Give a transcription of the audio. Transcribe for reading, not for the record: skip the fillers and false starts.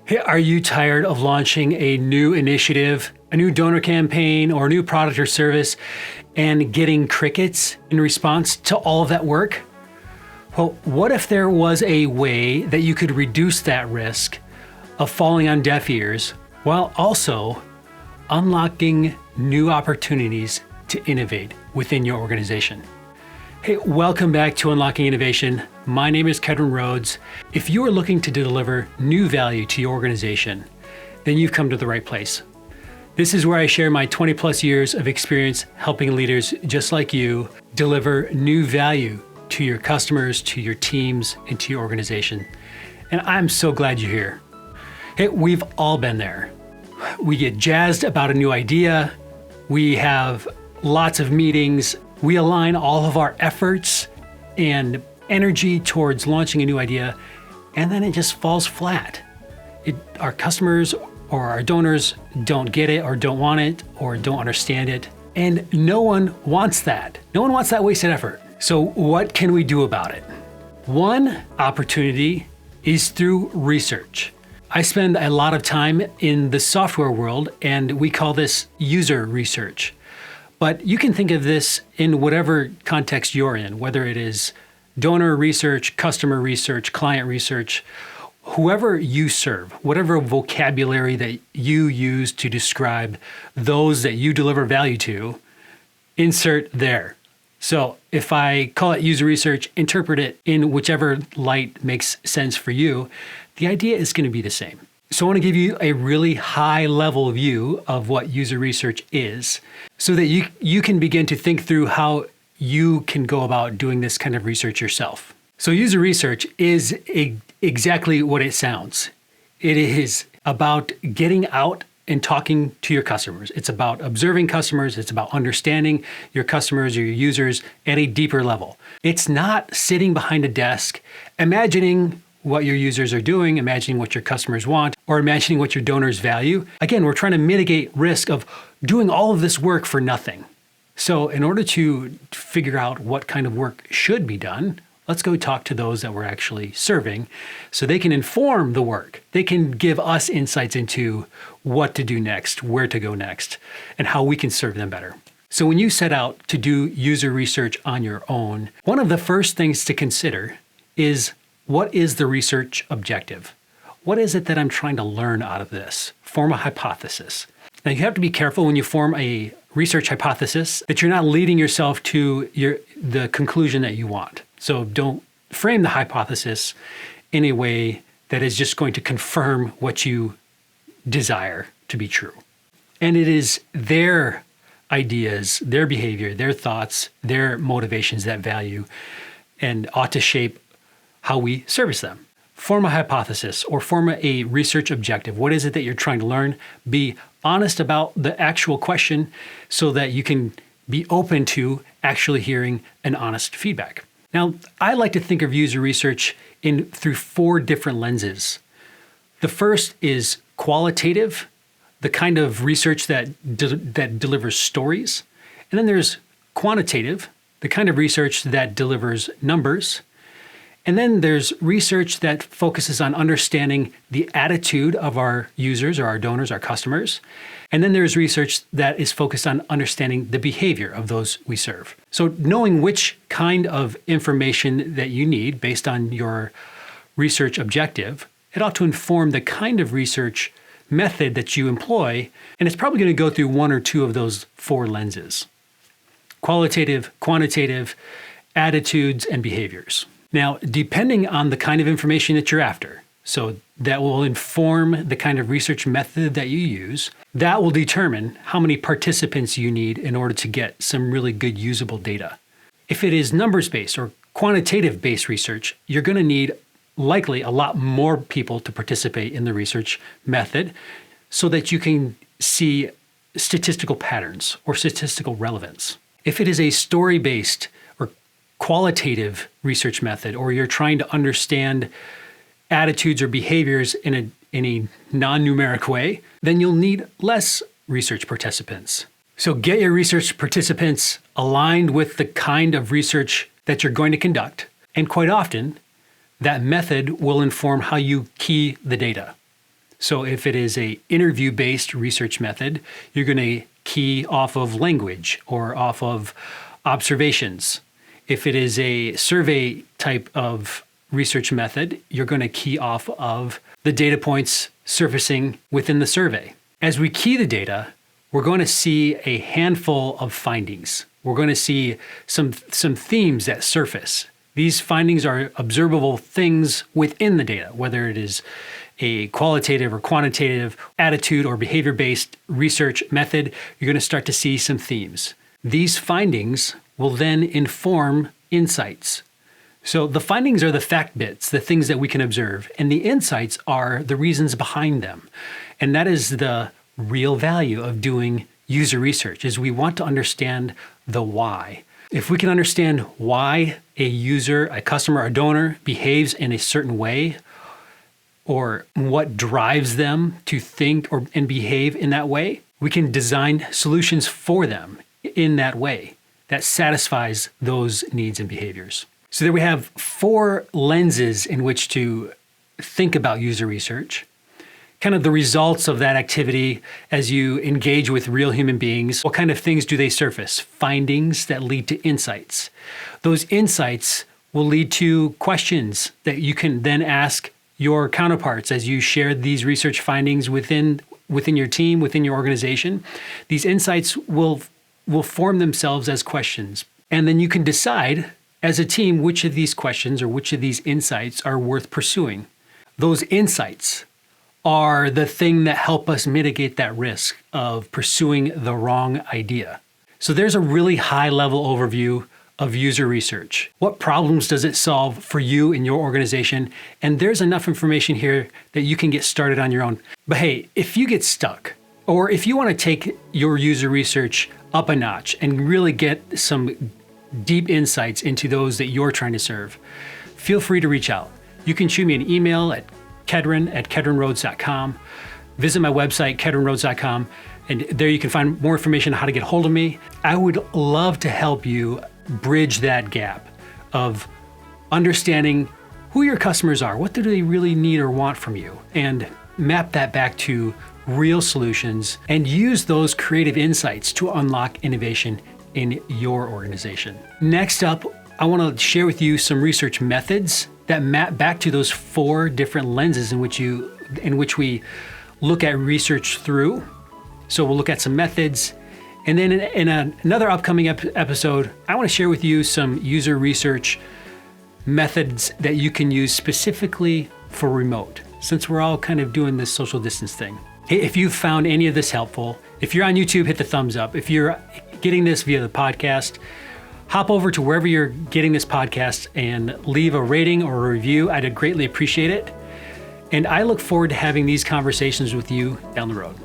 Hey, are you tired of launching a new initiative, a new donor campaign, or a new product or service and getting crickets in response to all of that work? Well, what if there was a way that you could reduce that risk of falling on deaf ears while also unlocking new opportunities to innovate within your organization? Hey, welcome back to Unlocking Innovation. My name is Kedron Rhodes. If you are looking to deliver new value to your organization, then you've come to the right place. This is where I share my 20 plus years of experience helping leaders just like you deliver new value to your customers, to your teams, and to your organization. And I'm so glad you're here. Hey, we've all been there. We get jazzed about a new idea. We have lots of meetings. We align all of our efforts and energy towards launching a new idea, and then it just falls flat. Our customers or our donors don't get it or don't want it or don't understand it. And no one wants that. No one wants that wasted effort. So what can we do about it? One opportunity is through research. I spend a lot of time in the software world, and we call this user research. But you can think of this in whatever context you're in, whether it is donor research, customer research, client research, whoever you serve, whatever vocabulary that you use to describe those that you deliver value to, insert there. So if I call it user research, interpret it in whichever light makes sense for you, the idea is going to be the same. So I want to give you a really high level view of what user research is so that you can begin to think through how you can go about doing this kind of research yourself. So user research is exactly what it sounds. It is about getting out and talking to your customers. It's about observing customers. It's about understanding your customers or your users at a deeper level. It's not sitting behind a desk, imagining what your users are doing, imagining what your customers want, or imagining what your donors value. Again, we're trying to mitigate risk of doing all of this work for nothing. So in order to figure out what kind of work should be done, let's go talk to those that we're actually serving so they can inform the work. They can give us insights into what to do next, where to go next, and how we can serve them better. So when you set out to do user research on your own, one of the first things to consider is, what is the research objective? What is it that I'm trying to learn out of this? Form a hypothesis. Now you have to be careful when you form a research hypothesis that you're not leading yourself to the conclusion that you want. So don't frame the hypothesis in a way that is just going to confirm what you desire to be true. And it is their ideas, their behavior, their thoughts, their motivations that value and ought to shape how we service them. Form a hypothesis or form a research objective. What is it that you're trying to learn? Be honest about the actual question so that you can be open to actually hearing an honest feedback. Now, I like to think of user research through 4 different lenses. The first is qualitative, the kind of research that delivers stories. And then there's quantitative, the kind of research that delivers numbers. And then there's research that focuses on understanding the attitude of our users or our donors, our customers. And then there's research that is focused on understanding the behavior of those we serve. So knowing which kind of information that you need based on your research objective, it ought to inform the kind of research method that you employ. And it's probably going to go through 1 or 2 of those 4 lenses: qualitative, quantitative, attitudes, and behaviors. Now, depending on the kind of information that you're after, so that will inform the kind of research method that you use, that will determine how many participants you need in order to get some really good usable data. If it is numbers-based or quantitative-based research, you're going to need likely a lot more people to participate in the research method so that you can see statistical patterns or statistical relevance. If it is a story-based or qualitative research method, or you're trying to understand attitudes or behaviors in a non-numeric way, then you'll need less research participants. So get your research participants aligned with the kind of research that you're going to conduct. And quite often, that method will inform how you key the data. So if it is a interview-based research method, you're going to key off of language or off of observations. If it is a survey type of research method, you're going to key off of the data points surfacing within the survey. As we key the data, we're going to see a handful of findings. We're going to see some themes that surface. These findings are observable things within the data, whether it is a qualitative or quantitative attitude or behavior-based research method, you're going to start to see some themes. These findings will then inform insights. So the findings are the fact bits, the things that we can observe, and the insights are the reasons behind them. And that is the real value of doing user research, is we want to understand the why. If we can understand why a user, a customer, a donor behaves in a certain way, or what drives them to think and behave in that way, we can design solutions for them in that way that satisfies those needs and behaviors. So there we have 4 lenses in which to think about user research, kind of the results of that activity as you engage with real human beings. What kind of things do they surface? Findings that lead to insights. Those insights will lead to questions that you can then ask your counterparts as you share these research findings within your team, within your organization. These insights will form themselves as questions. And then you can decide as a team which of these questions or which of these insights are worth pursuing. Those insights are the thing that help us mitigate that risk of pursuing the wrong idea. So there's a really high-level overview of user research. What problems does it solve for you in your organization? And there's enough information here that you can get started on your own. But hey, if you get stuck, or if you want to take your user research up a notch and really get some deep insights into those that you're trying to serve, feel free to reach out. You can shoot me an email at kedron@kedronrhodes.com. Visit my website, kedronrhodes.com, and there you can find more information on how to get hold of me. I would love to help you bridge that gap of understanding who your customers are, what do they really need or want from you, and map that back to real solutions and use those creative insights to unlock innovation in your organization. Next up, I want to share with you some research methods that map back to those 4 different lenses in which we look at research through. So we'll look at some methods. And then in another upcoming episode, I want to share with you some user research methods that you can use specifically for remote, since we're all kind of doing this social distance thing. Hey, if you found any of this helpful, if you're on YouTube, hit the thumbs up. If you're getting this via the podcast, hop over to wherever you're getting this podcast and leave a rating or a review. I'd greatly appreciate it. And I look forward to having these conversations with you down the road.